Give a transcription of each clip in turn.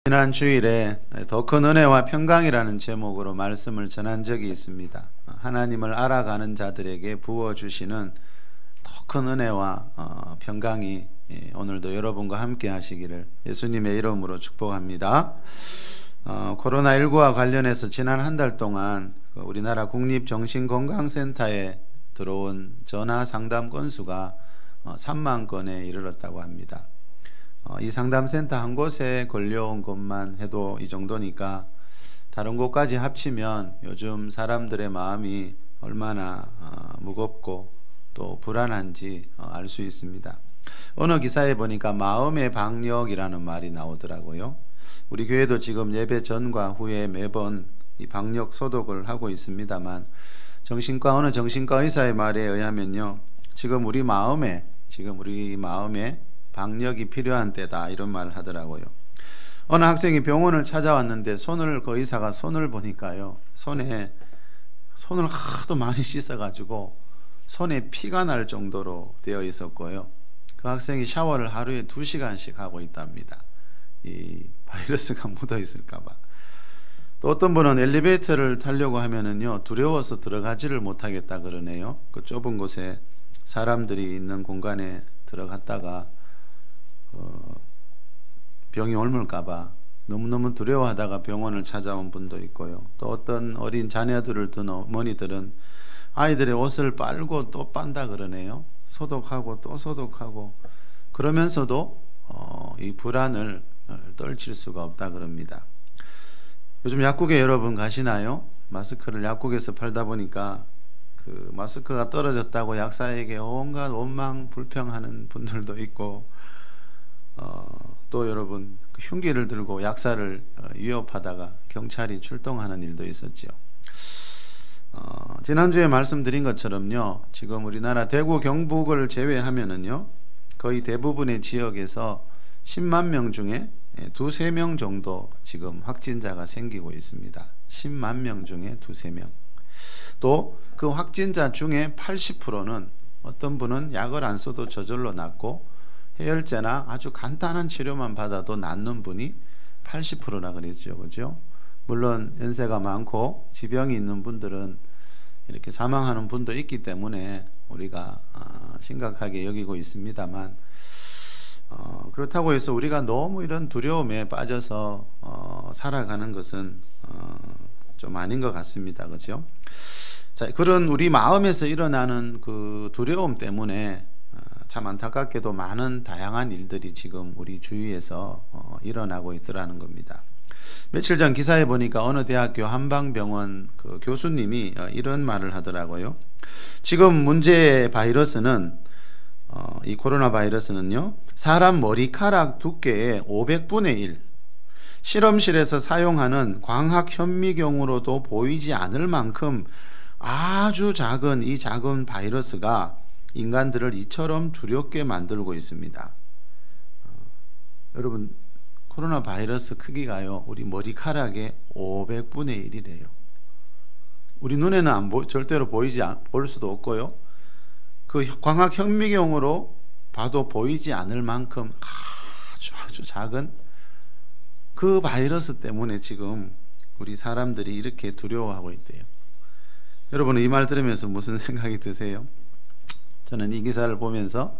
지난 주일에 더 큰 은혜와 평강이라는 제목으로 말씀을 전한 적이 있습니다. 하나님을 알아가는 자들에게 부어주시는 더 큰 은혜와 평강이 오늘도 여러분과 함께 하시기를 예수님의 이름으로 축복합니다. 코로나19와 관련해서 지난 한 달 동안 우리나라 국립정신건강센터에 들어온 전화 상담 건수가 3만 건에 이르렀다고 합니다. 이 상담센터 한 곳에 걸려온 것만 해도 이 정도니까 다른 곳까지 합치면 요즘 사람들의 마음이 얼마나 무겁고 또 불안한지 알 수 있습니다. 어느 기사에 보니까 마음의 방역이라는 말이 나오더라고요. 우리 교회도 지금 예배 전과 후에 매번 이 방역 소독을 하고 있습니다만 어느 정신과 의사의 말에 의하면요, 지금 우리 마음에 방역이 필요한 때다, 이런 말을 하더라고요. 어느 학생이 병원을 찾아왔는데 그 의사가 손을 보니까요, 손을 하도 많이 씻어가지고 손에 피가 날 정도로 되어 있었고요. 그 학생이 샤워를 하루에 2시간씩 하고 있답니다. 이 바이러스가 묻어 있을까봐. 또 어떤 분은 엘리베이터를 타려고 하면은요, 두려워서 들어가지를 못하겠다 그러네요. 그 좁은 곳에 사람들이 있는 공간에 들어갔다가 병이 옮을까봐 너무너무 두려워하다가 병원을 찾아온 분도 있고요. 또 어떤 어린 자녀들을 둔 어머니들은 아이들의 옷을 빨고 또 빤다 그러네요. 소독하고 또 소독하고, 그러면서도 이 불안을 떨칠 수가 없다 그럽니다. 요즘 약국에 여러분 가시나요? 마스크를 약국에서 팔다 보니까 그 마스크가 떨어졌다고 약사에게 온갖 원망 불평하는 분들도 있고, 또 여러분 흉기를 들고 약사를 위협하다가 경찰이 출동하는 일도 있었죠. 지난주에 말씀드린 것처럼요, 지금 우리나라 대구 경북을 제외하면은요, 거의 대부분의 지역에서 10만 명 중에 2-3명 정도 지금 확진자가 생기고 있습니다. 10만 명 중에 2-3명. 또 그 확진자 중에 80%는 어떤 분은 약을 안 써도 저절로 낫고 해열제나 아주 간단한 치료만 받아도 낫는 분이 80%나 그랬죠. 그죠? 물론 연세가 많고 지병이 있는 분들은 이렇게 사망하는 분도 있기 때문에 우리가 심각하게 여기고 있습니다만, 그렇다고 해서 우리가 너무 이런 두려움에 빠져서 살아가는 것은 좀 아닌 것 같습니다. 그죠? 자, 그런 우리 마음에서 일어나는 그 두려움 때문에 참 안타깝게도 많은 다양한 일들이 지금 우리 주위에서 일어나고 있더라는 겁니다. 며칠 전 기사에 보니까 어느 대학교 한방병원 그 교수님이 이런 말을 하더라고요. 지금 문제의 바이러스는 이 코로나 바이러스는요, 사람 머리카락 두께의 500분의 1, 실험실에서 사용하는 광학 현미경으로도 보이지 않을 만큼 아주 작은 이 작은 바이러스가 인간들을 이처럼 두렵게 만들고 있습니다. 여러분, 코로나 바이러스 크기가요, 우리 머리카락의 500분의 1이래요. 우리 눈에는 절대로 볼 수도 없고요, 그 광학 현미경으로 봐도 보이지 않을 만큼 아주 작은 그 바이러스 때문에 지금 우리 사람들이 이렇게 두려워하고 있대요. 여러분은 이 말 들으면서 무슨 생각이 드세요? 저는 이 기사를 보면서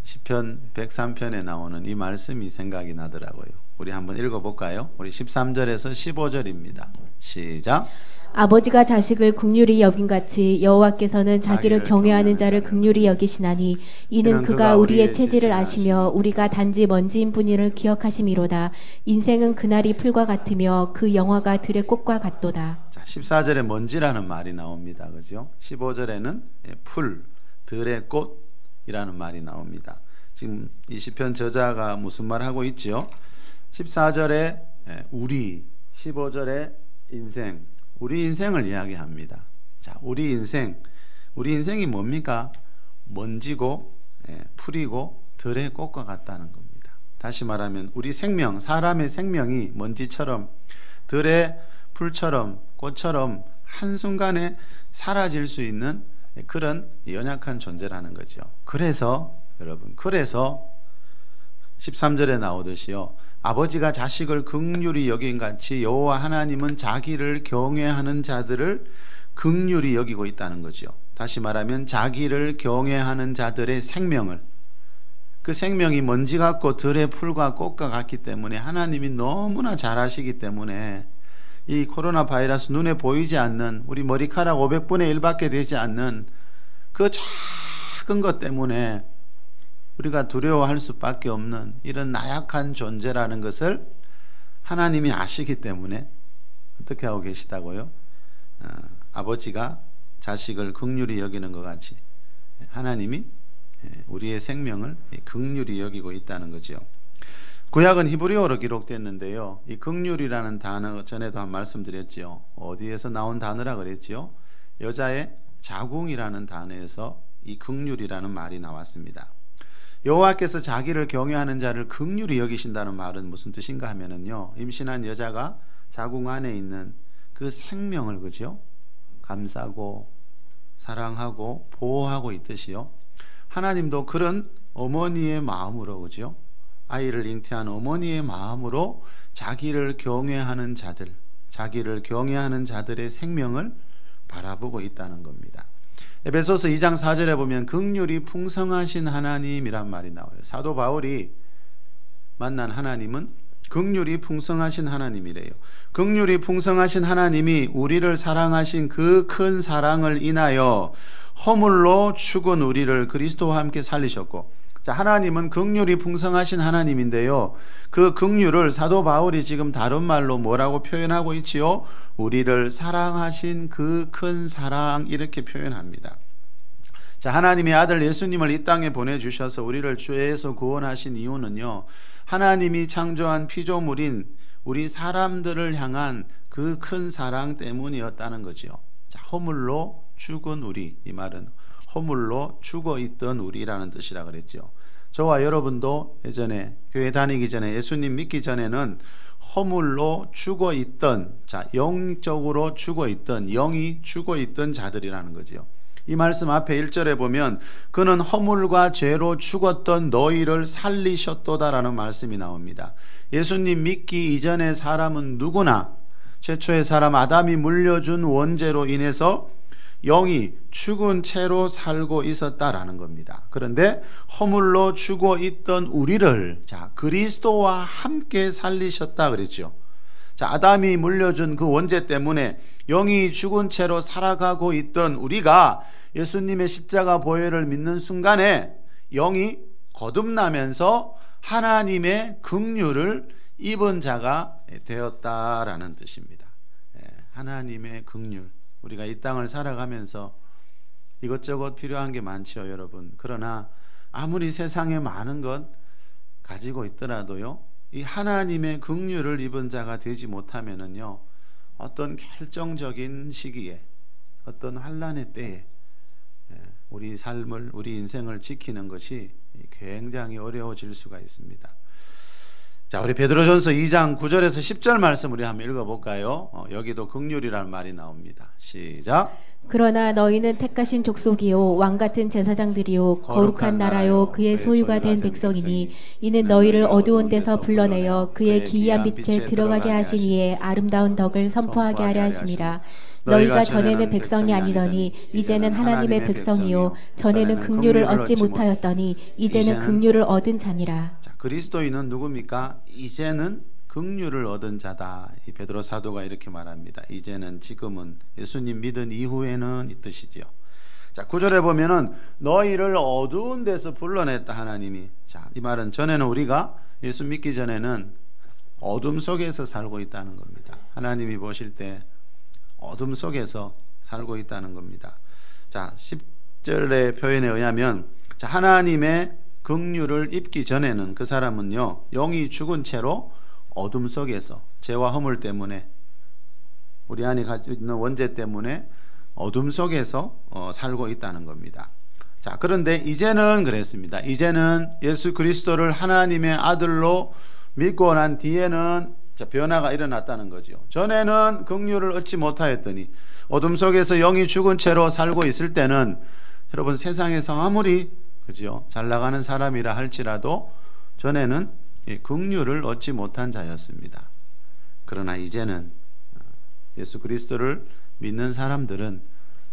시편 103편에 나오는 이 말씀이 생각이 나더라고요. 우리 한번 읽어볼까요? 우리 13절에서 15절입니다. 시작. 아버지가 자식을 긍휼히 여김같이 여호와께서는 자기를 경외하는 자를 긍휼히 여기시나니 이는 그가 우리의 체질을 아시며 우리가 단지 먼지인 뿐이를 기억하심이로다. 인생은 그날이 풀과 같으며 그 영화가 들의 꽃과 같도다. 자, 14절에 먼지라는 말이 나옵니다. 그죠? 15절에는 풀, 들의 꽃이라는 말이 나옵니다. 지금 이 시편 저자가 무슨 말 하고 있지요? 14절에 우리, 15절에 인생, 우리 인생을 이야기합니다. 자, 우리 인생이 뭡니까? 먼지고 풀이고 들의 꽃과 같다는 겁니다. 다시 말하면 우리 생명, 사람의 생명이 먼지처럼 들의 풀처럼 꽃처럼 한순간에 사라질 수 있는 그런 연약한 존재라는 거죠. 그래서 여러분, 13절에 나오듯이요, 아버지가 자식을 긍휼히 여긴 같이 여호와 하나님은 자기를 경외하는 자들을 긍휼히 여기고 있다는 거죠. 다시 말하면 자기를 경외하는 자들의 생명을, 그 생명이 먼지 같고 들의 풀과 꽃과 같기 때문에 하나님이 너무나 잘 아시기 때문에 이 코로나 바이러스, 눈에 보이지 않는, 우리 머리카락 500분의 1밖에 되지 않는 그 작은 것 때문에 우리가 두려워할 수밖에 없는 이런 나약한 존재라는 것을 하나님이 아시기 때문에 어떻게 하고 계시다고요? 아버지가 자식을 긍휼히 여기는 것 같이 하나님이 우리의 생명을 긍휼히 여기고 있다는 거죠. 구약은 히브리어로 기록됐는데요. 이 긍휼이라는 단어 전에도 한 말씀드렸죠. 어디에서 나온 단어라 그랬죠? 여자의 자궁이라는 단어에서 이 긍휼이라는 말이 나왔습니다. 여호와께서 자기를 경외하는 자를 긍휼히 여기신다는 말은 무슨 뜻인가 하면은요, 임신한 여자가 자궁 안에 있는 그 생명을, 그죠? 감싸고 사랑하고 보호하고 있듯이요, 하나님도 그런 어머니의 마음으로, 그죠? 아이를 잉태한 어머니의 마음으로 자기를 경외하는 자들, 자기를 경외하는 자들의 생명을 바라보고 있다는 겁니다. 에베소서 2장 4절에 보면 긍휼이 풍성하신 하나님이란 말이 나와요. 사도 바울이 만난 하나님은 긍휼이 풍성하신 하나님이래요. 긍휼이 풍성하신 하나님이 우리를 사랑하신 그 큰 사랑을 인하여 허물로 죽은 우리를 그리스도와 함께 살리셨고, 자, 하나님은 긍휼이 풍성하신 하나님인데요, 그 긍휼을 사도 바울이 지금 다른 말로 뭐라고 표현하고 있지요? 우리를 사랑하신 그 큰 사랑, 이렇게 표현합니다. 자, 하나님의 아들 예수님을 이 땅에 보내주셔서 우리를 죄에서 구원하신 이유는요, 하나님이 창조한 피조물인 우리 사람들을 향한 그 큰 사랑 때문이었다는 거죠. 자, 허물로 죽은 우리, 이 말은 허물로 죽어 있던 우리라는 뜻이라 그랬죠. 저와 여러분도 예전에 교회 다니기 전에, 예수님 믿기 전에는 허물로 죽어 있던, 자, 영적으로 죽어 있던, 영이 죽어 있던 자들이라는 거죠. 이 말씀 앞에 1절에 보면 그는 허물과 죄로 죽었던 너희를 살리셨도다라는 말씀이 나옵니다. 예수님 믿기 이전의 사람은 누구나 최초의 사람 아담이 물려준 원죄로 인해서 영이 죽은 채로 살고 있었다라는 겁니다. 그런데 허물로 죽어 있던 우리를, 자, 그리스도와 함께 살리셨다 그랬죠. 자, 아담이 물려준 그 원죄 때문에 영이 죽은 채로 살아가고 있던 우리가 예수님의 십자가 보혈을 믿는 순간에 영이 거듭나면서 하나님의 긍휼을 입은 자가 되었다라는 뜻입니다. 하나님의 긍휼. 우리가 이 땅을 살아가면서 이것저것 필요한 게 많죠, 여러분. 그러나 아무리 세상에 많은 것 가지고 있더라도요, 이 하나님의 긍휼을 입은 자가 되지 못하면은요, 어떤 결정적인 시기에, 어떤 환난의 때에 우리 삶을, 우리 인생을 지키는 것이 굉장히 어려워질 수가 있습니다. 자, 우리 베드로전서 2장 9절에서 10절 말씀 우리 한번 읽어볼까요? 여기도 긍휼이라는 말이 나옵니다. 시작. 그러나 너희는 택하신 족속이요 왕 같은 제사장들이요 거룩한 나라요 그의 소유가 된 백성이니 이는 너희를 어두운 데서 불러내어 그의 기이한 빛에 들어가게 하신 이의 아름다운 덕을 선포하게 하려 하심이라. 너희가 전에는 백성이 아니더니 이제는 하나님의 백성이요 전에는 긍휼을 얻지 못하였더니 이제는 긍휼을 얻은 자니라. 자, 그리스도인은 누굽니까? 이제는 긍휼을 얻은 자다. 이 베드로 사도가 이렇게 말합니다. 이제는, 지금은, 예수님 믿은 이후에는, 이 뜻이지요. 자, 9절에 보면은 너희를 어두운 데서 불러냈다 하나님이. 자, 이 말은 전에는, 우리가 예수 믿기 전에는 어둠 속에서 살고 있다는 겁니다. 하나님이 보실 때 어둠 속에서 살고 있다는 겁니다. 자, 10절의 표현에 의하면, 자, 하나님의 긍휼을 입기 전에는 그 사람은요, 영이 죽은 채로 어둠 속에서 죄와 허물 때문에, 우리 안에 가지고 있는 원죄 때문에 어둠 속에서 살고 있다는 겁니다. 자, 그런데 이제는 그랬습니다. 이제는 예수 그리스도를 하나님의 아들로 믿고 난 뒤에는, 자, 변화가 일어났다는 거죠. 전에는 긍휼을 얻지 못하였더니, 어둠 속에서 영이 죽은 채로 살고 있을 때는, 여러분, 세상에서 아무리, 그죠, 잘 나가는 사람이라 할지라도 전에는 긍휼을 얻지 못한 자였습니다. 그러나 이제는 예수 그리스도를 믿는 사람들은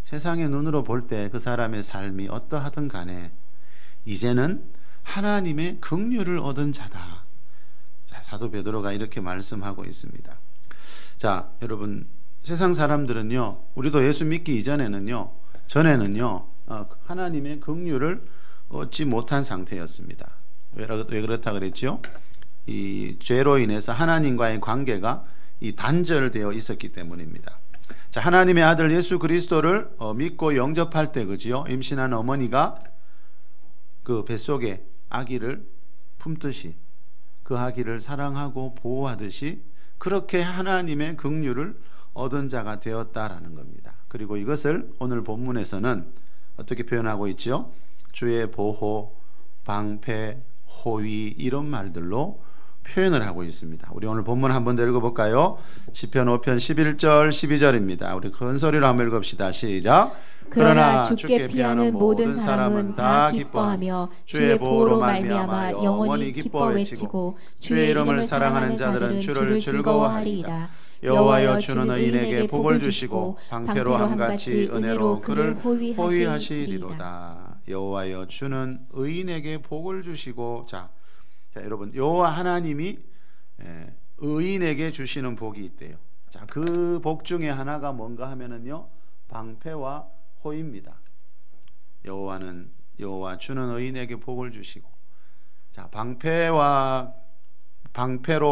세상의 눈으로 볼 때 그 사람의 삶이 어떠하든 간에 이제는 하나님의 긍휼을 얻은 자다. 자, 사도 베드로가 이렇게 말씀하고 있습니다. 자, 여러분, 세상 사람들은요, 우리도 예수 믿기 이전에는요, 전에는요, 하나님의 긍휼을 얻지 못한 상태였습니다. 왜 그렇다 그랬죠? 이 죄로 인해서 하나님과의 관계가 이 단절되어 있었기 때문입니다. 자, 하나님의 아들 예수 그리스도를 믿고 영접할 때, 그지요? 임신한 어머니가 그 뱃속에 아기를 품듯이 그 아기를 사랑하고 보호하듯이 그렇게 하나님의 긍휼을 얻은 자가 되었다라는 겁니다. 그리고 이것을 오늘 본문에서는 어떻게 표현하고 있죠? 주의 보호, 방패, 호위 이런 말들로 표현을 하고 있습니다. 우리 오늘 본문 한번 더 읽어볼까요? 시편 5편 11절 12절입니다. 우리 큰 소리로 한번 읽읍시다. 시작. 그러나 주께 피하는 모든 사람은 다 기뻐하며 주의 보호로 말미암아 영원히 기뻐 외치고 주의 이름을 사랑하는 자들은 주를 즐거워하리이다. 여호와여 주는 의인에게 복을 주시고 방패로 함같이 은혜로 그를 호위하시리로다. 여호와여 주는 의인에게 복을 주시고 자, 여러분, 여호와 하나님이 의인에게 주시는 복이 있대요. 자, 그 복 중에 하나가 뭔가 하면은요, 방패와 호위입니다. 여호와 주는 의인에게 복을 주시고, 자, 방패로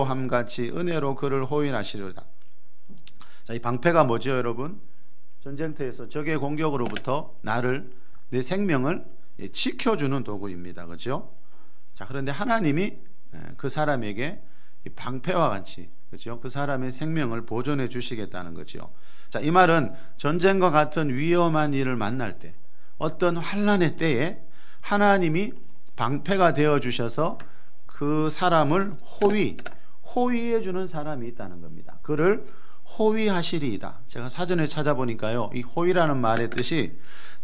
함같이 은혜로 그를 호위하시리로다. 자, 이 방패가 뭐죠, 여러분? 전쟁터에서 적의 공격으로부터 내 생명을 지켜주는 도구입니다. 그렇죠? 자, 그런데 하나님이 그 사람에게 방패와 같이, 그렇죠? 그 사람의 생명을 보존해 주시겠다는 거죠. 자, 이 말은 전쟁과 같은 위험한 일을 만날 때, 어떤 환난의 때에 하나님이 방패가 되어 주셔서 그 사람을 호위해 주는 사람이 있다는 겁니다. 그를 호위하시리이다. 제가 사전에 찾아보니까요, 이 호위라는 말의 뜻이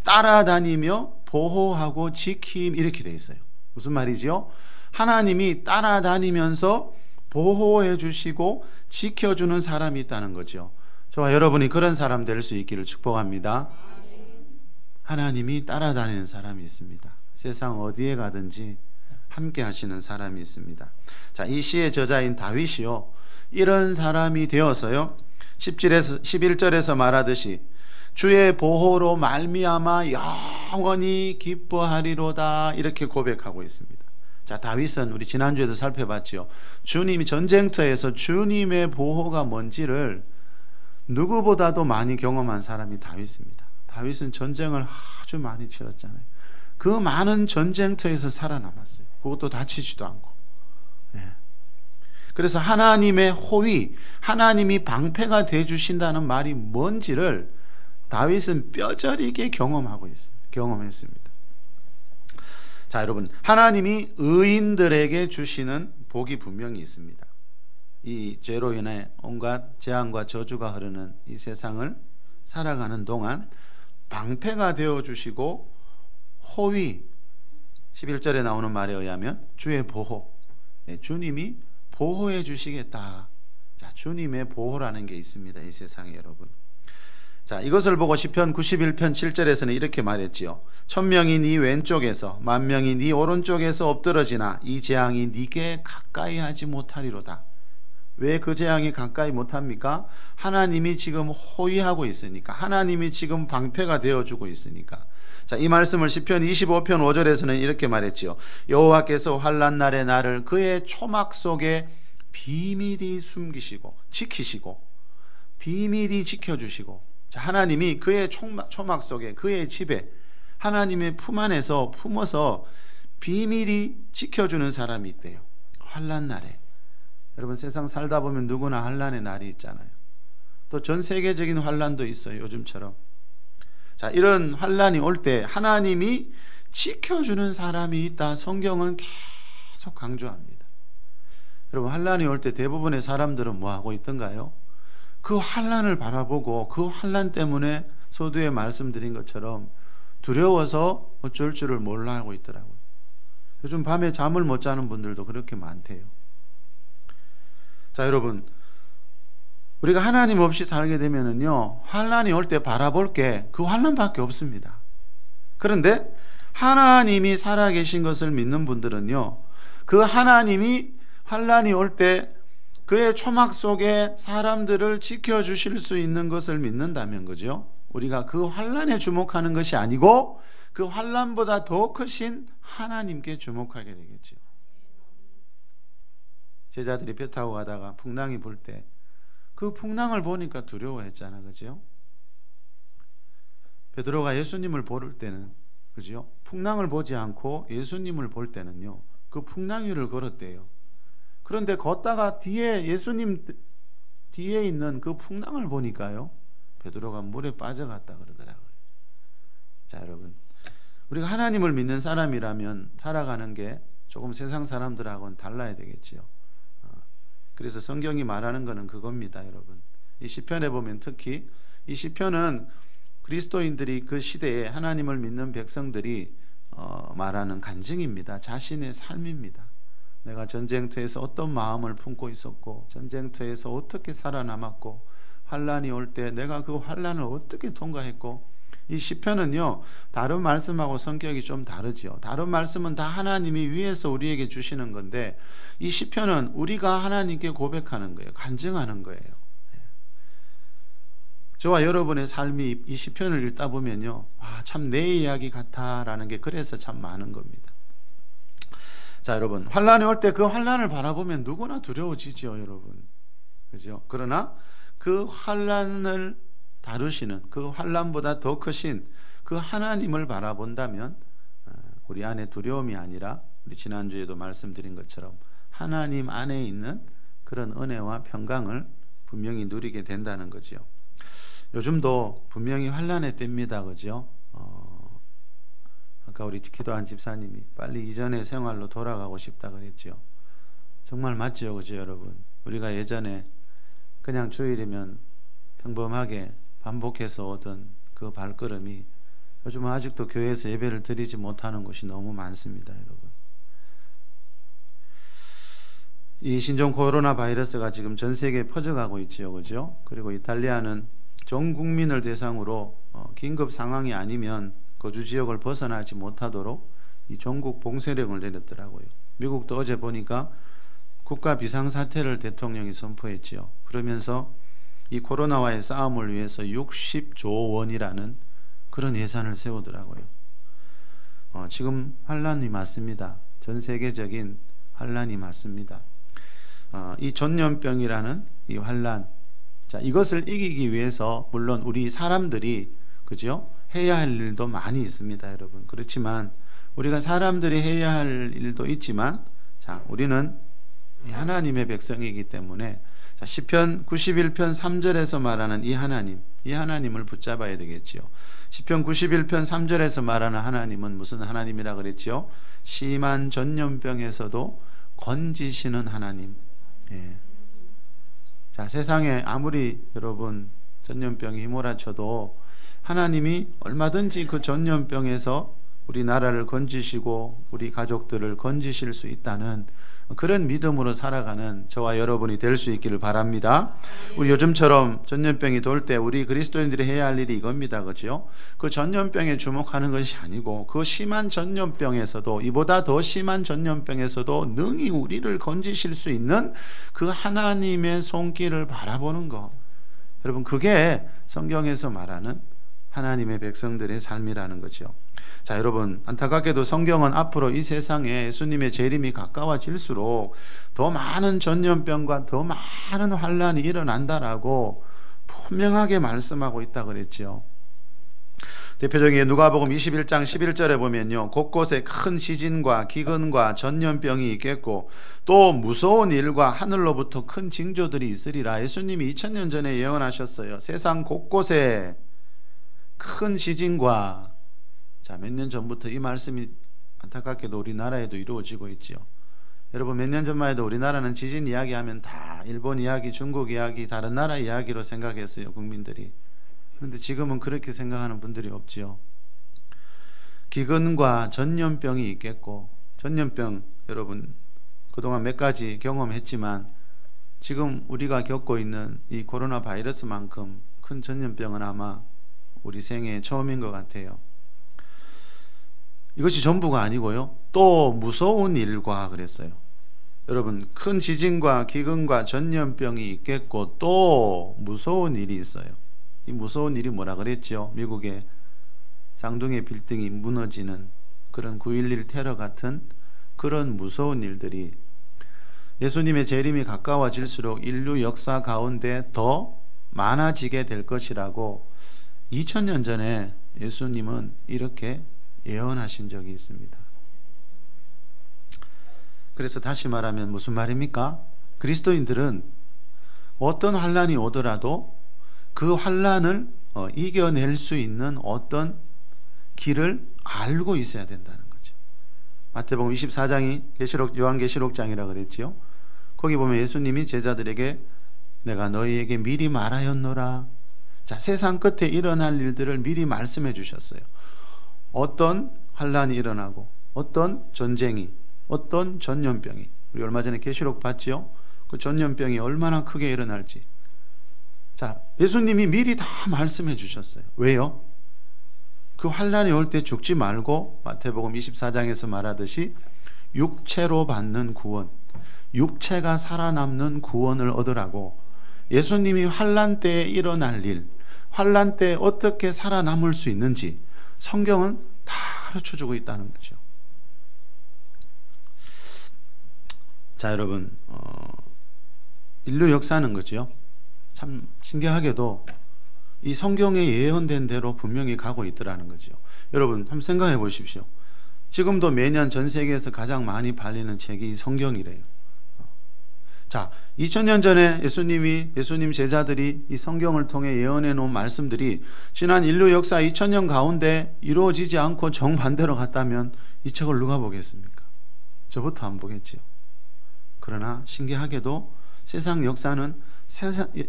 따라다니며 보호하고 지킴 이렇게 돼 있어요. 무슨 말이지요? 하나님이 따라다니면서 보호해 주시고 지켜주는 사람이 있다는 거죠. 저와 여러분이 그런 사람 될 수 있기를 축복합니다. 하나님이 따라다니는 사람이 있습니다. 세상 어디에 가든지 함께 하시는 사람이 있습니다. 자, 이 시의 저자인 다윗이요, 이런 사람이 되어서요, 11절에서 말하듯이 주의 보호로 말미암아 영원히 기뻐하리로다 이렇게 고백하고 있습니다. 자, 다윗은 우리 지난주에도 살펴봤죠. 주님이 전쟁터에서 주님의 보호가 뭔지를 누구보다도 많이 경험한 사람이 다윗입니다. 다윗은 전쟁을 아주 많이 치렀잖아요. 그 많은 전쟁터에서 살아남았어요. 그것도 다치지도 않고. 그래서 하나님의 호위, 하나님이 방패가 되어주신다는 말이 뭔지를 다윗은 뼈저리게 경험했습니다. 자, 여러분, 하나님이 의인들에게 주시는 복이 분명히 있습니다. 이 죄로 인해 온갖 재앙과 저주가 흐르는 이 세상을 살아가는 동안 방패가 되어주시고 호위, 11절에 나오는 말에 의하면 주의 보호, 주님이 보호해 주시겠다. 자, 주님의 보호라는 게 있습니다. 이 세상에 여러분. 자, 이것을 보고 시편 91편 7절에서는 이렇게 말했지요. 1000명이 네 왼쪽에서 10,000명이 네 오른쪽에서 엎드러지나 이 재앙이 네게 가까이 하지 못하리로다. 왜 그 재앙이 가까이 못합니까? 하나님이 지금 호위하고 있으니까, 하나님이 지금 방패가 되어주고 있으니까. 자, 이 말씀을 시편 25편 5절에서는 이렇게 말했지요. 여호와께서 환난 날에 나를 그의 초막 속에 비밀히 숨기시고 지키시고 비밀히 지켜주시고. 자, 하나님이 그의 초막 속에, 그의 집에, 하나님의 품 안에서 품어서 비밀히 지켜주는 사람이 있대요. 환난 날에. 여러분, 세상 살다 보면 누구나 환난의 날이 있잖아요. 또 전 세계적인 환난도 있어요, 요즘처럼. 자, 이런 환난이 올 때 하나님이 지켜주는 사람이 있다. 성경은 계속 강조합니다. 여러분, 환난이 올 때 대부분의 사람들은 뭐 하고 있던가요? 그 환난을 바라보고 그 환난 때문에 서두에 말씀드린 것처럼 두려워서 어쩔 줄을 몰라 하고 있더라고요. 요즘 밤에 잠을 못 자는 분들도 그렇게 많대요. 자, 여러분, 우리가 하나님 없이 살게 되면은요, 환난이 올 때 바라볼 게 그 환난밖에 없습니다. 그런데 하나님이 살아계신 것을 믿는 분들은요, 그 하나님이 환난이 올 때 그의 초막 속에 사람들을 지켜주실 수 있는 것을 믿는다면, 그죠? 우리가 그 환난에 주목하는 것이 아니고 그 환난보다 더 크신 하나님께 주목하게 되겠죠. 제자들이 배 타고 가다가 풍랑이 불 때 그 풍랑을 보니까 두려워했잖아, 그죠? 베드로가 예수님을 볼 때는, 그죠? 풍랑을 보지 않고 예수님을 볼 때는요, 그 풍랑 위를 걸었대요. 그런데 걷다가 예수님 뒤에 있는 그 풍랑을 보니까요, 베드로가 물에 빠져갔다 그러더라고요. 자, 여러분, 우리가 하나님을 믿는 사람이라면 살아가는 게 조금 세상 사람들하고는 달라야 되겠지요. 그래서 성경이 말하는 것은 그겁니다, 여러분. 이 시편에 보면 특히 이 시편은 그리스도인들이 그 시대에 하나님을 믿는 백성들이 말하는 간증입니다. 자신의 삶입니다. 내가 전쟁터에서 어떤 마음을 품고 있었고, 전쟁터에서 어떻게 살아남았고, 환난이 올 때 내가 그 환난을 어떻게 통과했고. 이 시편은요, 다른 말씀하고 성격이 좀 다르죠. 다른 말씀은 다 하나님이 위에서 우리에게 주시는 건데, 이 시편은 우리가 하나님께 고백하는 거예요. 간증하는 거예요. 저와 여러분의 삶이 이 시편을 읽다 보면요, 참 내 이야기 같아라는 게 그래서 참 많은 겁니다. 자, 여러분, 환난이 올 때 그 환난을 바라보면 누구나 두려워지죠, 여러분. 그죠? 그러나 그 환난을 다루시는, 그 환난보다 더 크신 그 하나님을 바라본다면 우리 안에 두려움이 아니라, 우리 지난주에도 말씀드린 것처럼 하나님 안에 있는 그런 은혜와 평강을 분명히 누리게 된다는 거죠. 요즘도 분명히 환난의 때입니다, 그죠? 아까 우리 기도한 집사님이 빨리 이전의 생활로 돌아가고 싶다 그랬죠. 정말 맞죠, 그죠, 여러분? 우리가 예전에 그냥 주일이면 평범하게 반복해서 오던 그 발걸음이 요즘은 아직도 교회에서 예배를 드리지 못하는 곳이 너무 많습니다, 여러분. 이 신종 코로나 바이러스가 지금 전 세계에 퍼져가고 있지요, 그죠? 그리고 이탈리아는 전 국민을 대상으로 긴급 상황이 아니면 거주 지역을 벗어나지 못하도록 이 전국 봉쇄령을 내렸더라고요. 미국도 어제 보니까 국가 비상사태를 대통령이 선포했지요. 그러면서 이 코로나와의 싸움을 위해서 60조 원이라는 그런 예산을 세우더라고요. 지금 환란이 맞습니다. 전 세계적인 환란이 맞습니다. 이 전염병이라는 이 환란, 자, 이것을 이기기 위해서 물론 우리 사람들이, 그죠? 해야 할 일도 많이 있습니다, 여러분. 그렇지만 우리가 사람들이 해야 할 일도 있지만, 자, 우리는 하나님의 백성이기 때문에, 자, 시편 91편 3절에서 말하는 이 하나님을 붙잡아야 되겠지요. 시편 91편 3절에서 말하는 하나님은 무슨 하나님이라 그랬지요? 심한 전염병에서도 건지시는 하나님. 예. 자, 세상에 아무리 여러분 전염병이 휘몰아쳐도 하나님이 얼마든지 그 전염병에서 우리나라를 건지시고 우리 가족들을 건지실 수 있다는 그런 믿음으로 살아가는 저와 여러분이 될 수 있기를 바랍니다. 우리 요즘처럼 전염병이 돌 때 우리 그리스도인들이 해야 할 일이 이겁니다, 그렇죠? 그 전염병에 주목하는 것이 아니고 그 심한 전염병에서도, 이보다 더 심한 전염병에서도 능히 우리를 건지실 수 있는 그 하나님의 손길을 바라보는 것, 여러분, 그게 성경에서 말하는 하나님의 백성들의 삶이라는 거죠. 자, 여러분, 안타깝게도 성경은 앞으로 이 세상에 예수님의 재림이 가까워질수록 더 많은 전염병과 더 많은 환란이 일어난다라고 분명하게 말씀하고 있다 그랬죠. 대표적인 누가복음 21장 11절에 보면요, 곳곳에 큰 시진과 기근과 전염병이 있겠고 또 무서운 일과 하늘로부터 큰 징조들이 있으리라. 예수님이 2000년 전에 예언하셨어요. 세상 곳곳에 큰 시진과, 자, 몇 년 전부터 이 말씀이 안타깝게도 우리나라에도 이루어지고 있지요. 여러분, 몇 년 전만 해도 우리나라는 지진 이야기하면 다 일본 이야기, 중국 이야기, 다른 나라 이야기로 생각했어요, 국민들이. 그런데 지금은 그렇게 생각하는 분들이 없지요. 기근과 전염병이 있겠고, 전염병 여러분 그동안 몇 가지 경험했지만 지금 우리가 겪고 있는 이 코로나 바이러스만큼 큰 전염병은 아마 우리 생애 처음인 것 같아요. 이것이 전부가 아니고요. 또 무서운 일과 그랬어요. 여러분, 큰 지진과 기근과 전염병이 있겠고 또 무서운 일이 있어요. 이 무서운 일이 뭐라 그랬죠? 미국의 쌍둥이 빌딩이 무너지는 그런 9.11 테러 같은 그런 무서운 일들이 예수님의 재림이 가까워질수록 인류 역사 가운데 더 많아지게 될 것이라고 2000년 전에 예수님은 이렇게 예언하신 적이 있습니다. 그래서 다시 말하면 무슨 말입니까? 그리스도인들은 어떤 환난이 오더라도 그 환난을 이겨낼 수 있는 어떤 길을 알고 있어야 된다는 거죠. 마태복음 24장이 요한계시록장이라 그랬지요. 거기 보면 예수님이 제자들에게 내가 너희에게 미리 말하였노라. 자, 세상 끝에 일어날 일들을 미리 말씀해 주셨어요. 어떤 환난이 일어나고 어떤 전쟁이 어떤 전염병이, 우리 얼마 전에 계시록 봤지요. 그 전염병이 얼마나 크게 일어날지. 자, 예수님이 미리 다 말씀해 주셨어요. 왜요? 그 환난이 올 때 죽지 말고 마태복음 24장에서 말하듯이 육체로 받는 구원, 육체가 살아남는 구원을 얻으라고 예수님이 환난 때에 일어날 일, 환난 때에 어떻게 살아남을 수 있는지 성경은 다 가르쳐주고 있다는 거죠. 자, 여러분, 인류 역사는 거죠. 참 신기하게도 이 성경에 예언된 대로 분명히 가고 있더라는 거죠. 여러분 한번 생각해 보십시오. 지금도 매년 전 세계에서 가장 많이 팔리는 책이 이 성경이래요. 자, 2000년 전에 예수님 제자들이 이 성경을 통해 예언해 놓은 말씀들이 지난 인류 역사 2000년 가운데 이루어지지 않고 정반대로 갔다면 이 책을 누가 보겠습니까? 저부터 안 보겠지요. 그러나 신기하게도 세상 역사는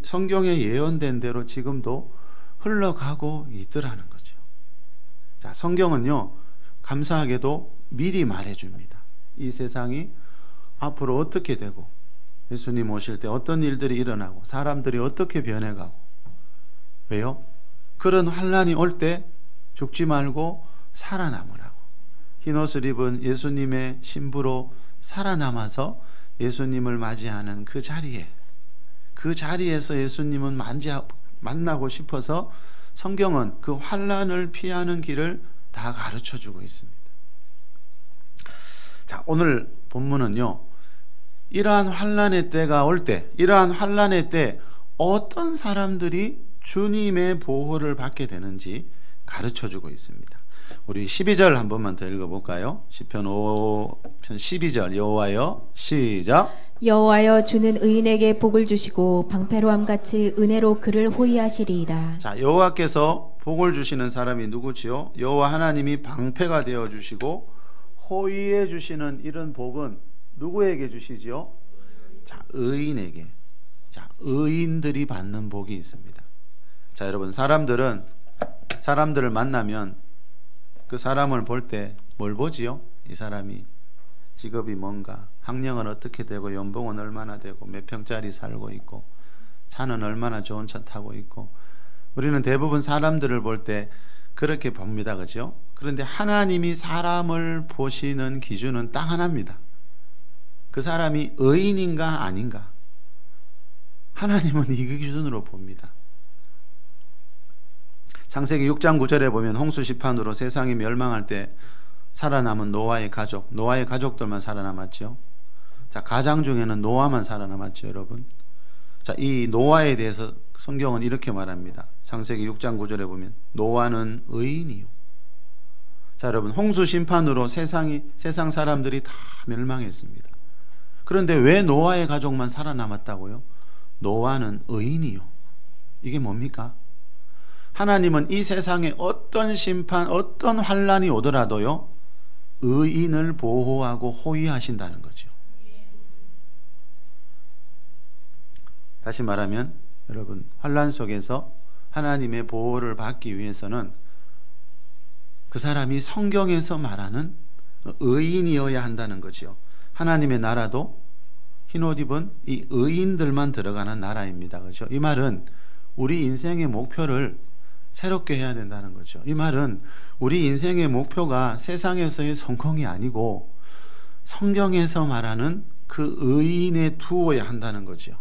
성경에 예언된 대로 지금도 흘러가고 있더라는 거죠. 자, 성경은요, 감사하게도 미리 말해줍니다. 이 세상이 앞으로 어떻게 되고 예수님 오실 때 어떤 일들이 일어나고 사람들이 어떻게 변해가고. 왜요? 그런 환난이 올 때 죽지 말고 살아남으라고. 흰옷을 입은 예수님의 신부로 살아남아서 예수님을 맞이하는 그 자리에서 예수님은 만나고 싶어서 성경은 그 환난을 피하는 길을 다 가르쳐주고 있습니다. 자, 오늘 본문은요, 이러한 환난의 때가 올 때, 이러한 환난의 때 어떤 사람들이 주님의 보호를 받게 되는지 가르쳐주고 있습니다. 우리 12절 한 번만 더 읽어볼까요? 시편 5편 12절. 여호와여, 시작. 여호와여, 주는 의인에게 복을 주시고 방패로함 같이 은혜로 그를 호위하시리이다. 자, 여호와께서 복을 주시는 사람이 누구지요? 여호와 하나님이 방패가 되어 주시고 호위해 주시는 이런 복은 누구에게 주시지요? 자, 의인에게. 자, 의인들이 받는 복이 있습니다. 자, 여러분, 사람들을 만나면 그 사람을 볼 때 뭘 보지요? 이 사람이 직업이 뭔가, 학력은 어떻게 되고, 연봉은 얼마나 되고, 몇 평짜리 살고 있고, 차는 얼마나 좋은 차 타고 있고. 우리는 대부분 사람들을 볼 때 그렇게 봅니다. 그죠? 그런데 하나님이 사람을 보시는 기준은 딱 하나입니다. 그 사람이 의인인가 아닌가. 하나님은 이 기준으로 봅니다. 창세기 6장 9절에 보면 홍수 시판으로 세상이 멸망할 때 살아남은 노아의 가족들만 살아남았죠. 자, 가장 중에는 노아만 살아남았죠, 여러분. 자, 이 노아에 대해서 성경은 이렇게 말합니다. 창세기 6장 9절에 보면 노아는 의인이요. 자, 여러분, 홍수 심판으로 세상 사람들이 다 멸망했습니다. 그런데 왜 노아의 가족만 살아남았다고요? 노아는 의인이요. 이게 뭡니까? 하나님은 이 세상에 어떤 심판, 어떤 환난이 오더라도요, 의인을 보호하고 호위하신다는 거죠. 다시 말하면 여러분, 환난 속에서 하나님의 보호를 받기 위해서는 그 사람이 성경에서 말하는 의인이어야 한다는 거죠. 하나님의 나라도 흰옷 입은 이 의인들만 들어가는 나라입니다. 그렇죠? 이 말은 우리 인생의 목표를 새롭게 해야 된다는 거죠. 이 말은 우리 인생의 목표가 세상에서의 성공이 아니고 성경에서 말하는 그 의인에 두어야 한다는 거죠.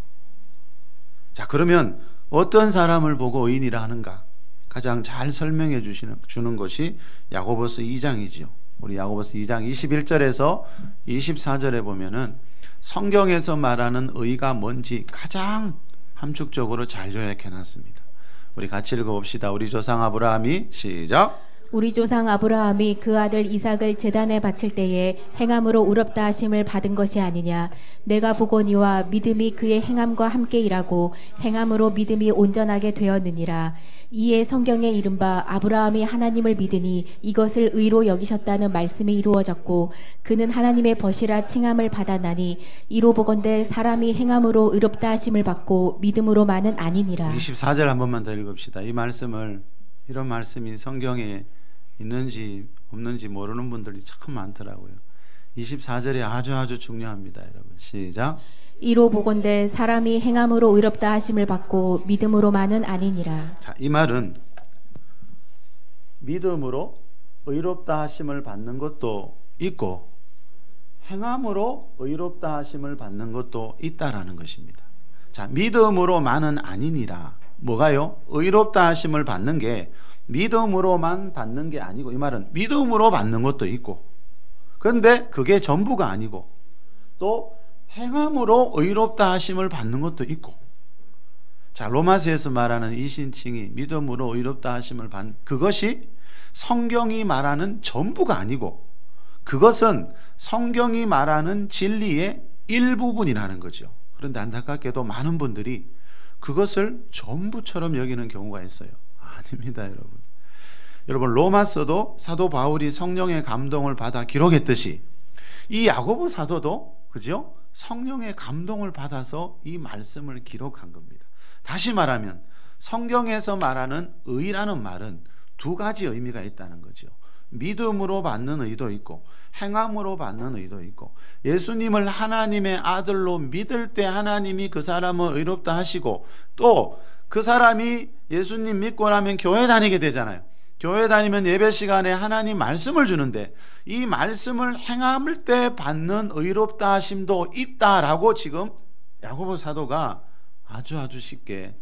자, 그러면 어떤 사람을 보고 의인이라 하는가? 가장 잘 설명해 주는 것이 야고보서 2장이지요. 우리 야고보서 2장 21절에서 24절에 보면은 성경에서 말하는 의가 뭔지 가장 함축적으로 잘 요약해 놨습니다. 우리 같이 읽어봅시다. 우리 조상 아브라함이 시작. 우리 조상 아브라함이 그 아들 이삭을 제단에 바칠 때에 행함으로 의롭다 하심을 받은 것이 아니냐. 내가 보거니와 믿음이 그의 행함과 함께 일하고 행함으로 믿음이 온전하게 되었느니라. 이에 성경에 이른바 아브라함이 하나님을 믿으니 이것을 의로 여기셨다는 말씀이 이루어졌고 그는 하나님의 벗이라 칭함을 받았나니 이로 보건대 사람이 행함으로 의롭다 하심을 받고 믿음으로만은 아니니라. 24절 한 번만 더 읽읍시다. 이 말씀을, 이런 말씀이 성경에 있는지 없는지 모르는 분들이 참 많더라고요. 24절이 아주 중요합니다. 여러분 시작. 이로 보건대 사람이 행함으로 의롭다 하심을 받고 믿음으로만은 아니니라. 자, 이 말은 믿음으로 의롭다 하심을 받는 것도 있고 행함으로 의롭다 하심을 받는 것도 있다라는 것입니다. 자, 믿음으로만은 아니니라. 뭐가요? 의롭다 하심을 받는 게 믿음으로만 받는 게 아니고, 이 말은 믿음으로 받는 것도 있고, 그런데 그게 전부가 아니고 또 행함으로 의롭다 하심을 받는 것도 있고. 자, 로마서에서 말하는 이 신칭이 믿음으로 의롭다 하심을 받는 그것이 성경이 말하는 전부가 아니고 그것은 성경이 말하는 진리의 일부분이라는 거죠. 그런데 안타깝게도 많은 분들이 그것을 전부처럼 여기는 경우가 있어요. 아닙니다, 여러분. 여러분, 로마서도 사도 바울이 성령의 감동을 받아 기록했듯이 이 야고보 사도도, 그죠? 성령의 감동을 받아서 이 말씀을 기록한 겁니다. 다시 말하면 성경에서 말하는 의라는 말은 두 가지 의미가 있다는 거죠. 믿음으로 받는 의도 있고 행함으로 받는 의도 있고, 예수님을 하나님의 아들로 믿을 때 하나님이 그 사람을 의롭다 하시고, 또 그 사람이 예수님 믿고 나면 교회 다니게 되잖아요. 교회 다니면 예배 시간에 하나님 말씀을 주는데 이 말씀을 행할 때 받는 의롭다 하심도 있다라고 지금 야고보 사도가 아주 쉽게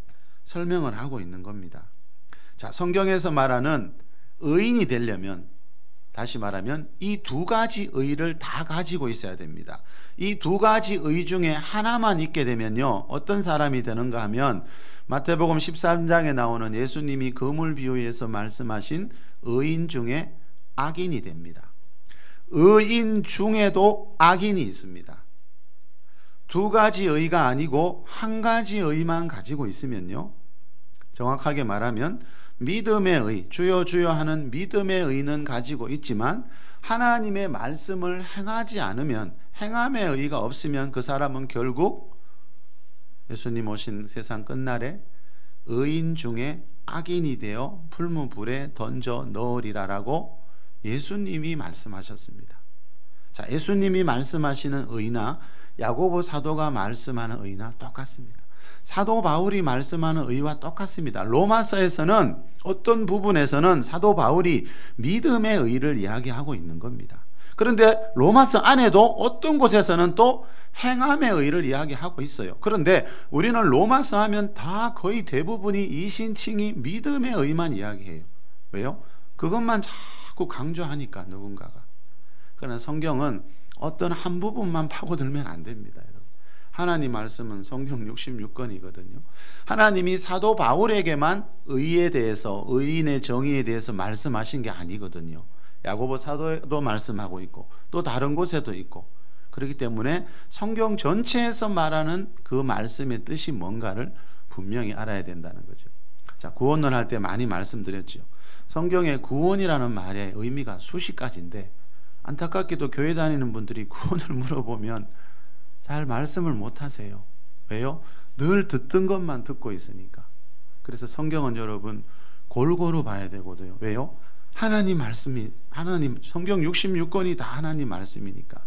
설명을 하고 있는 겁니다. 자, 성경에서 말하는 의인이 되려면, 다시 말하면 이 두 가지 의를 다 가지고 있어야 됩니다. 이 두 가지 의 중에 하나만 있게 되면요, 어떤 사람이 되는가 하면 마태복음 13장에 나오는 예수님이 그물 비유에서 말씀하신 의인 중에 악인이 됩니다. 의인 중에도 악인이 있습니다. 두 가지 의가 아니고 한 가지 의만 가지고 있으면요, 정확하게 말하면 믿음의 의, 주여 주여 하는 믿음의 의는 가지고 있지만 하나님의 말씀을 행하지 않으면, 행함의 의가 없으면 그 사람은 결국 예수님 오신 세상 끝날에 의인 중에 악인이 되어 불무불에 던져 넣으리라라고 예수님이 말씀하셨습니다. 자, 예수님이 말씀하시는 의나 야고보 사도가 말씀하는 의나 똑같습니다. 사도 바울이 말씀하는 의와 똑같습니다. 로마서에서는 어떤 부분에서는 사도 바울이 믿음의 의를 이야기하고 있는 겁니다. 그런데 로마서 안에도 어떤 곳에서는 또 행함의 의를 이야기하고 있어요. 그런데 우리는 로마서 하면 다 거의 대부분이 이신칭이 믿음의 의만 이야기해요. 왜요? 그것만 자꾸 강조하니까 누군가가. 그러나 성경은 어떤 한 부분만 파고들면 안 됩니다. 하나님 말씀은 성경 66권이거든요. 하나님이 사도 바울에게만 의에 대해서, 의인의 정의에 대해서 말씀하신 게 아니거든요. 야고보 사도도 말씀하고 있고 또 다른 곳에도 있고, 그렇기 때문에 성경 전체에서 말하는 그 말씀의 뜻이 뭔가를 분명히 알아야 된다는 거죠. 자, 구원론 할 때 많이 말씀드렸죠. 성경에 구원이라는 말의 의미가 수십 가지인데 안타깝게도 교회 다니는 분들이 구원을 물어보면 잘 말씀을 못 하세요. 왜요? 늘 듣던 것만 듣고 있으니까. 그래서 성경은 여러분 골고루 봐야 되거든요. 왜요? 하나님 말씀이, 하나님 성경 66권이 다 하나님 말씀이니까.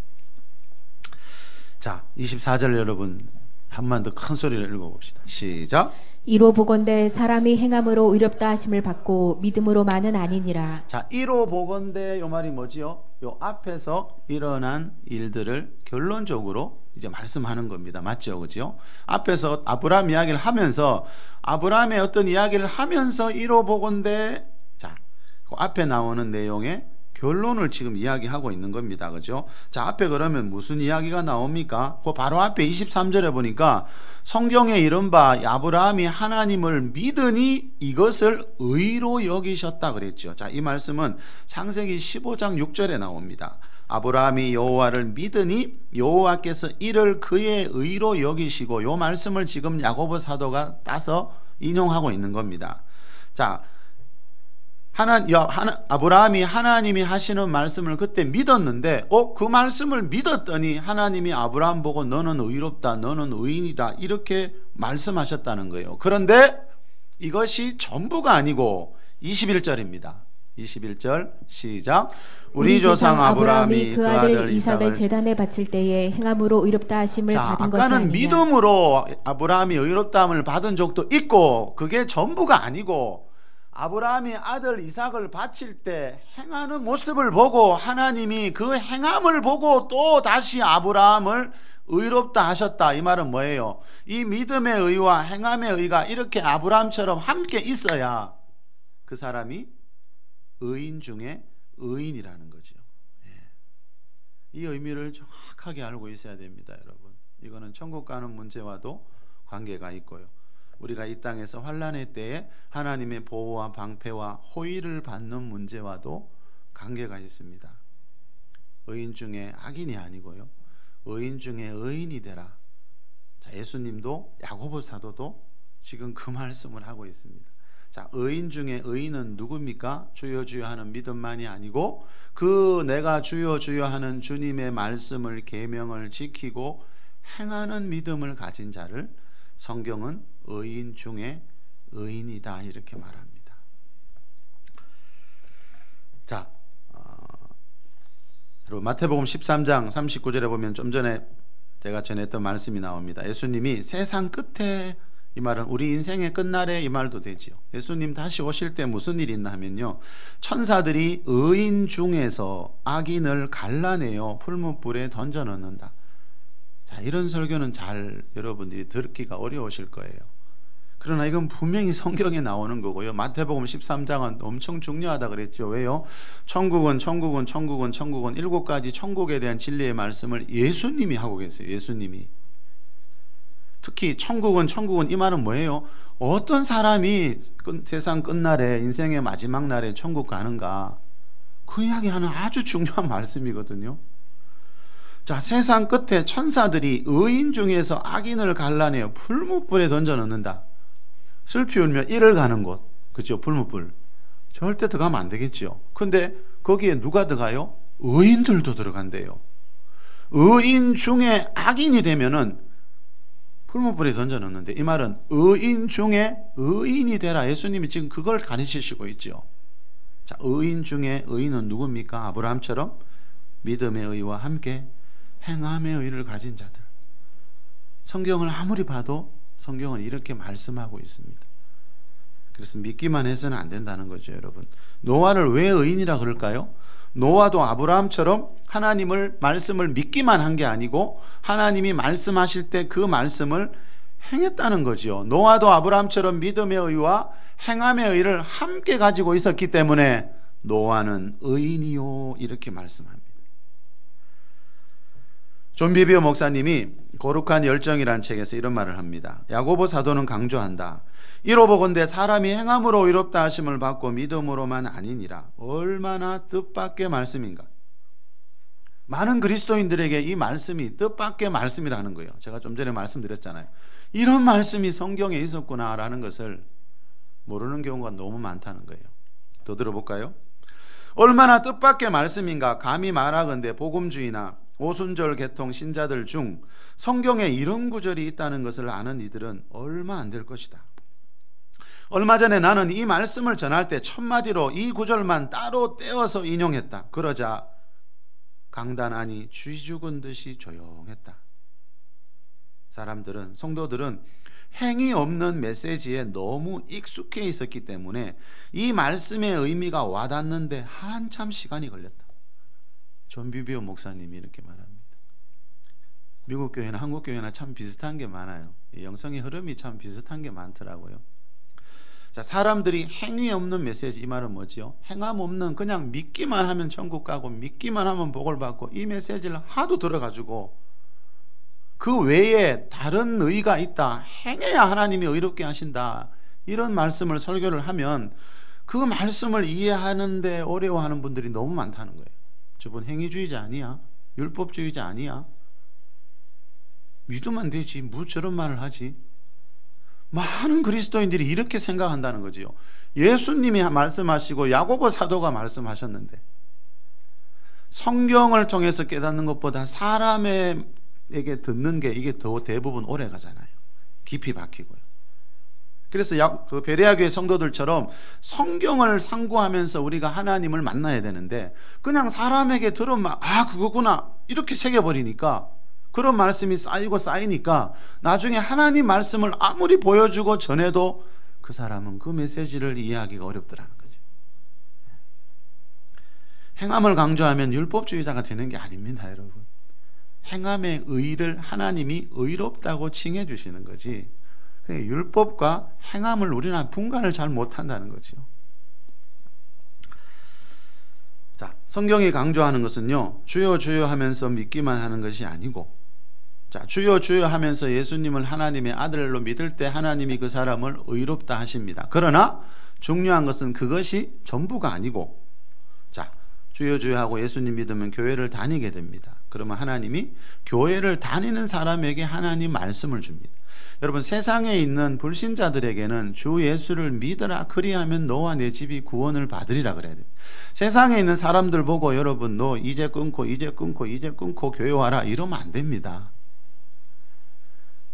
자, 24절 여러분 한 번 더 큰 소리로 읽어봅시다. 시작. 이로 보건대 사람이 행함으로 의롭다 하심을 받고 믿음으로만은 아니니라. 자, 이로 보건대 요 말이 뭐지요? 요 앞에서 일어난 일들을 결론적으로 이제 말씀하는 겁니다. 맞죠? 그죠? 앞에서 아브라함 이야기를 하면서 아브라함의 어떤 이야기를 하면서 이로 보건대, 자, 그 앞에 나오는 내용의 결론을 지금 이야기하고 있는 겁니다. 그죠? 자, 앞에 그러면 무슨 이야기가 나옵니까? 그 바로 앞에 23절에 보니까 성경에 이른바 아브라함이 하나님을 믿으니 이것을 의로 여기셨다 그랬죠. 자, 이 말씀은 창세기 15장 6절에 나옵니다. 아브라함이 여호와를 믿으니 여호와께서 이를 그의 의로 여기시고, 요 말씀을 지금 야고보 사도가 따서 인용하고 있는 겁니다. 자, 아브라함이 하나님이 하시는 말씀을 그때 믿었는데 그 말씀을 믿었더니 하나님이 아브라함 보고 너는 의롭다, 너는 의인이다 이렇게 말씀하셨다는 거예요. 그런데 이것이 전부가 아니고 21절입니다. 21절 시작. 우리 조상 아브라함이 그 아들 이삭을 제단에 바칠 때에 행함으로 의롭다 하심을 받은 것이 아니냐. 아까는 믿음으로 아브라함이 의롭다함을 받은 적도 있고 그게 전부가 아니고, 아브라함이 아들 이삭을 바칠 때 행하는 모습을 보고 하나님이 그 행함을 보고 또 다시 아브라함을 의롭다 하셨다. 이 말은 뭐예요? 이 믿음의 의와 행함의 의가 이렇게 아브라함처럼 함께 있어야 그 사람이 의인 중에 의인이라는 거죠. 이 의미를 정확하게 알고 있어야 됩니다, 여러분. 이거는 천국 가는 문제와도 관계가 있고요. 우리가 이 땅에서 환난의 때에 하나님의 보호와 방패와 호의를 받는 문제와도 관계가 있습니다. 의인 중에 악인이 아니고요, 의인 중에 의인이 되라. 자, 예수님도 야고보 사도도 지금 그 말씀을 하고 있습니다. 자, 의인 중에 의인은 누굽니까? 주여 주여 하는 믿음만이 아니고 그 내가 주여 주여 하는 주님의 말씀을 계명을 지키고 행하는 믿음을 가진 자를 성경은 의인 중에 의인이다 이렇게 말합니다. 자, 여러분 마태복음 13장 39절에 보면 좀 전에 제가 전했던 말씀이 나옵니다. 예수님이 세상 끝에, 이 말은 우리 인생의 끝날에 이 말도 되지요. 예수님 다시 오실 때 무슨 일이 있나 하면요, 천사들이 의인 중에서 악인을 갈라내어 풀무불에 던져 넣는다. 자, 이런 설교는 잘 여러분들이 듣기가 어려우실 거예요. 그러나 이건 분명히 성경에 나오는 거고요. 마태복음 13장은 엄청 중요하다 그랬죠. 왜요? 천국은 7가지 천국에 대한 진리의 말씀을 예수님이 하고 계세요. 예수님이. 특히 천국은 이 말은 뭐예요? 어떤 사람이 세상 끝날에, 인생의 마지막 날에 천국 가는가, 그 이야기하는 아주 중요한 말씀이거든요. 자, 세상 끝에 천사들이 의인 중에서 악인을 갈라내어 풀무불에 던져 넣는다. 슬피 울며 이를 가는 곳, 그죠? 풀무불. 절대 들어가면 안 되겠죠. 근데 거기에 누가 들어가요? 의인들도 들어간대요. 의인 중에 악인이 되면은 풀무불에 던져 넣는데, 이 말은 의인 중에 의인이 되라. 예수님이 지금 그걸 가르치시고 있죠. 자, 의인 중에 의인은 누굽니까? 아브라함처럼 믿음의 의와 함께 행함의 의를 가진 자들. 성경을 아무리 봐도 성경은 이렇게 말씀하고 있습니다. 그래서 믿기만 해서는 안 된다는 거죠, 여러분. 노아를 왜 의인이라 그럴까요? 노아도 아브라함처럼 하나님을 말씀을 믿기만 한 게 아니고 하나님이 말씀하실 때 그 말씀을 행했다는 거죠. 노아도 아브라함처럼 믿음의 의와 행함의 의를 함께 가지고 있었기 때문에 노아는 의인이요 이렇게 말씀합니다. 존 비비어 목사님이 거룩한 열정이라는 책에서 이런 말을 합니다. 야고보 사도는 강조한다. 이로 보건대 사람이 행함으로 의롭다 하심을 받고 믿음으로만 아니니라. 얼마나 뜻밖의 말씀인가. 많은 그리스도인들에게 이 말씀이 뜻밖의 말씀이라는 거예요. 제가 좀 전에 말씀드렸잖아요. 이런 말씀이 성경에 있었구나라는 것을 모르는 경우가 너무 많다는 거예요. 더 들어볼까요? 얼마나 뜻밖의 말씀인가. 감히 말하건대 복음주의나 오순절 개통 신자들 중 성경에 이런 구절이 있다는 것을 아는 이들은 얼마 안 될 것이다. 얼마 전에 나는 이 말씀을 전할 때 첫마디로 이 구절만 따로 떼어서 인용했다. 그러자 강단 안이 쥐 죽은 듯이 조용했다. 사람들은, 성도들은 행위 없는 메시지에 너무 익숙해 있었기 때문에 이 말씀의 의미가 와닿는데 한참 시간이 걸렸다. 존 비비오 목사님이 이렇게 말합니다. 미국 교회나 한국 교회나 참 비슷한 게 많아요. 영성의 흐름이 참 비슷한 게 많더라고요. 자, 사람들이 행위 없는 메시지, 이 말은 뭐지요? 행함 없는, 그냥 믿기만 하면 천국 가고 믿기만 하면 복을 받고, 이 메시지를 하도 들어가지고 그 외에 다른 의가 있다, 행해야 하나님이 의롭게 하신다, 이런 말씀을 설교를 하면 그 말씀을 이해하는데 어려워하는 분들이 너무 많다는 거예요. 저분 행위주의자 아니야? 율법주의자 아니야? 믿으면 되지, 뭐 저런 말을 하지? 많은 그리스도인들이 이렇게 생각한다는 거지요. 예수님이 말씀하시고 야고보 사도가 말씀하셨는데, 성경을 통해서 깨닫는 것보다 사람에게 듣는 게 이게 더 대부분 오래 가잖아요. 깊이 박히고요. 그래서 그 베레아 교회 성도들처럼 성경을 상고하면서 우리가 하나님을 만나야 되는데, 그냥 사람에게 들으면 그거구나 이렇게 새겨버리니까, 그런 말씀이 쌓이고 쌓이니까 나중에 하나님 말씀을 아무리 보여주고 전해도 그 사람은 그 메시지를 이해하기가 어렵더라는 거죠. 행함을 강조하면 율법주의자가 되는 게 아닙니다, 여러분. 행함의 의를 하나님이 의롭다고 칭해 주시는 거지, 율법과 행함을 우리는 분간을 잘 못한다는 거죠. 자, 성경이 강조하는 것은요, 주여 주여 하면서 믿기만 하는 것이 아니고, 자, 주여 주여 하면서 예수님을 하나님의 아들로 믿을 때 하나님이 그 사람을 의롭다 하십니다. 그러나 중요한 것은 그것이 전부가 아니고, 자, 주여 주여 하고 예수님 믿으면 교회를 다니게 됩니다. 그러면 하나님이 교회를 다니는 사람에게 하나님 말씀을 줍니다. 여러분, 세상에 있는 불신자들에게는 주 예수를 믿으라, 그리하면 너와 내 집이 구원을 받으리라 그래야 돼요. 세상에 있는 사람들 보고 여러분 너 이제 끊고 교회 와라 이러면 안 됩니다.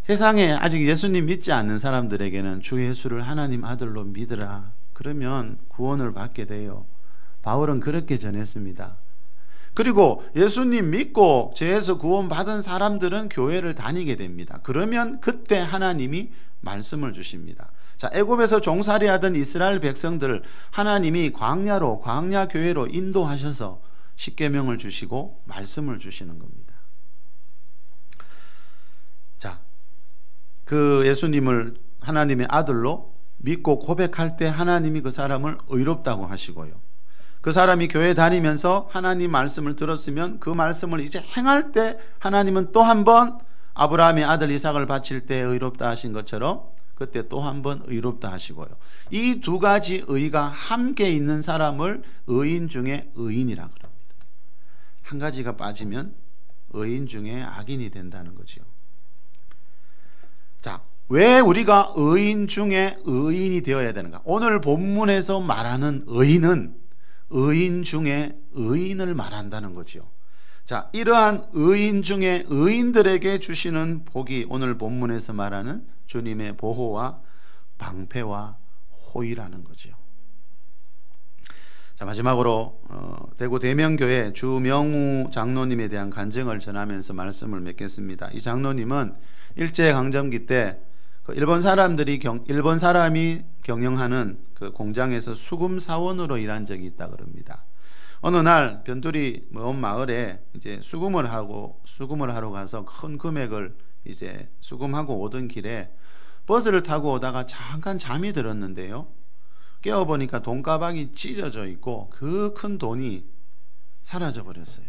세상에 아직 예수님 믿지 않는 사람들에게는 주 예수를 하나님 아들로 믿으라, 그러면 구원을 받게 돼요. 바울은 그렇게 전했습니다. 그리고 예수님 믿고 죄에서 구원받은 사람들은 교회를 다니게 됩니다. 그러면 그때 하나님이 말씀을 주십니다. 자, 애굽에서 종살이하던 이스라엘 백성들을 하나님이 광야로, 광야 교회로 인도하셔서 십계명을 주시고 말씀을 주시는 겁니다. 자, 그 예수님을 하나님의 아들로 믿고 고백할 때 하나님이 그 사람을 의롭다고 하시고요, 그 사람이 교회 다니면서 하나님 말씀을 들었으면 그 말씀을 이제 행할 때 하나님은 또 한 번 아브라함의 아들 이삭을 바칠 때 의롭다 하신 것처럼 그때 또 한 번 의롭다 하시고요. 이 두 가지 의가 함께 있는 사람을 의인 중에 의인이라 그럽니다. 한 가지가 빠지면 의인 중에 악인이 된다는 거죠. 자, 왜 우리가 의인 중에 의인이 되어야 되는가? 오늘 본문에서 말하는 의인은 의인 중에 의인을 말한다는 거지요. 자, 이러한 의인 중에 의인들에게 주시는 복이 오늘 본문에서 말하는 주님의 보호와 방패와 호의라는 거지요. 자, 마지막으로 대구 대명교회 주명우 장로님에 대한 간증을 전하면서 말씀을 맺겠습니다. 이 장로님은 일제강점기 때 일본 사람이 경영하는 그 공장에서 수금 사원으로 일한 적이 있다 그럽니다. 어느 날 변두리 먼 마을에 이제 수금을 하러 가서 큰 금액을 이제 수금하고 오던 길에 버스를 타고 오다가 잠깐 잠이 들었는데요, 깨어 보니까 돈가방이 찢어져 있고 그 큰 돈이 사라져 버렸어요.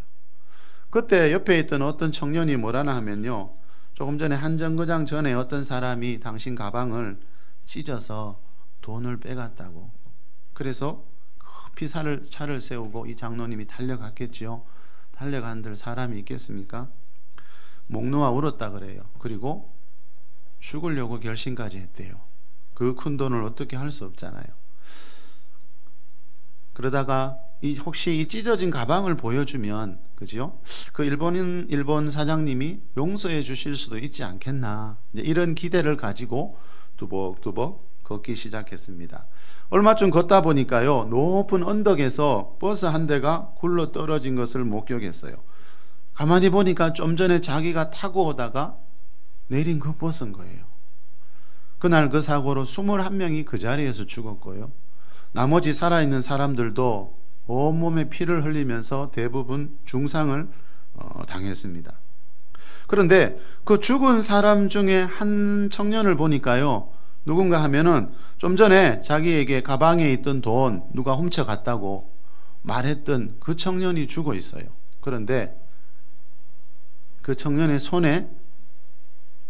그때 옆에 있던 어떤 청년이 뭐라나 하면요, 조금 전에 한 정거장 전에 어떤 사람이 당신 가방을 찢어서 돈을 빼갔다고. 그래서 급히 차를 세우고 이 장로님이 달려갔겠지요. 달려간들 사람이 있겠습니까? 목 놓아 울었다 그래요. 그리고 죽으려고 결심까지 했대요. 그 큰 돈을 어떻게 할 수 없잖아요. 그러다가 혹시 이 찢어진 가방을 보여주면, 그죠? 그 일본 사장님이 용서해 주실 수도 있지 않겠나, 이런 기대를 가지고 두벅두벅 걷기 시작했습니다. 얼마쯤 걷다 보니까요, 높은 언덕에서 버스 한 대가 굴러 떨어진 것을 목격했어요. 가만히 보니까 좀 전에 자기가 타고 오다가 내린 그 버스인 거예요. 그날 그 사고로 21명이 그 자리에서 죽었고요. 나머지 살아있는 사람들도 온몸에 피를 흘리면서 대부분 중상을 당했습니다. 그런데 그 죽은 사람 중에 한 청년을 보니까요, 누군가 하면은 좀 전에 자기에게 가방에 있던 돈 누가 훔쳐갔다고 말했던 그 청년이 죽어 있어요. 그런데 그 청년의 손에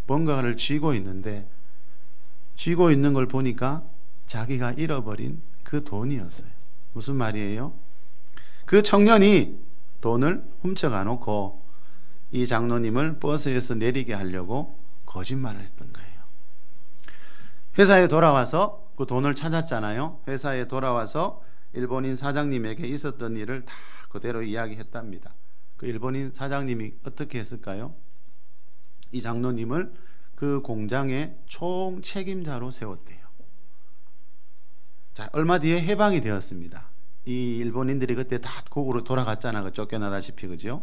뭔가를 쥐고 있는데, 쥐고 있는 걸 보니까 자기가 잃어버린 그 돈이었어요. 무슨 말이에요? 그 청년이 돈을 훔쳐가 놓고 이 장로님을 버스에서 내리게 하려고 거짓말을 했던 거예요. 회사에 돌아와서 그 돈을 찾았잖아요. 회사에 돌아와서 일본인 사장님에게 있었던 일을 다 그대로 이야기했답니다. 그 일본인 사장님이 어떻게 했을까요? 이 장로님을 그 공장의 총 책임자로 세웠대요. 자, 얼마 뒤에 해방이 되었습니다. 이 일본인들이 그때 다 고국으로 돌아갔잖아. 쫓겨나다시피, 그죠?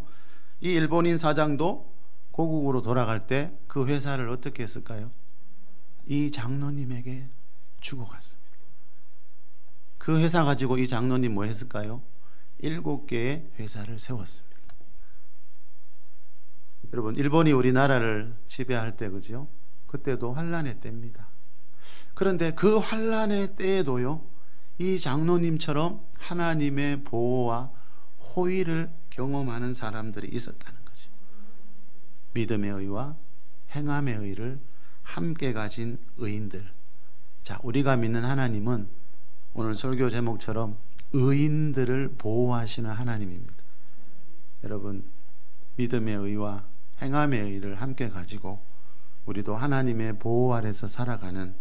이 일본인 사장도 고국으로 돌아갈 때 그 회사를 어떻게 했을까요? 이 장로님에게 주고 갔습니다. 그 회사 가지고 이 장로님 뭐 했을까요? 7개의 회사를 세웠습니다. 여러분, 일본이 우리나라를 지배할 때, 그죠? 그때도 환란의 때입니다. 그런데 그 환란의 때에도요, 이 장로님처럼 하나님의 보호와 호의를 경험하는 사람들이 있었다는 거죠. 믿음의 의와 행함의 의를 함께 가진 의인들. 자, 우리가 믿는 하나님은 오늘 설교 제목처럼 의인들을 보호하시는 하나님입니다. 여러분, 믿음의 의와 행함의 의를 함께 가지고 우리도 하나님의 보호 아래서 살아가는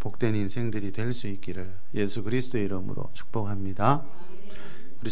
복된 인생들이 될 수 있기를 예수 그리스도의 이름으로 축복합니다. 우리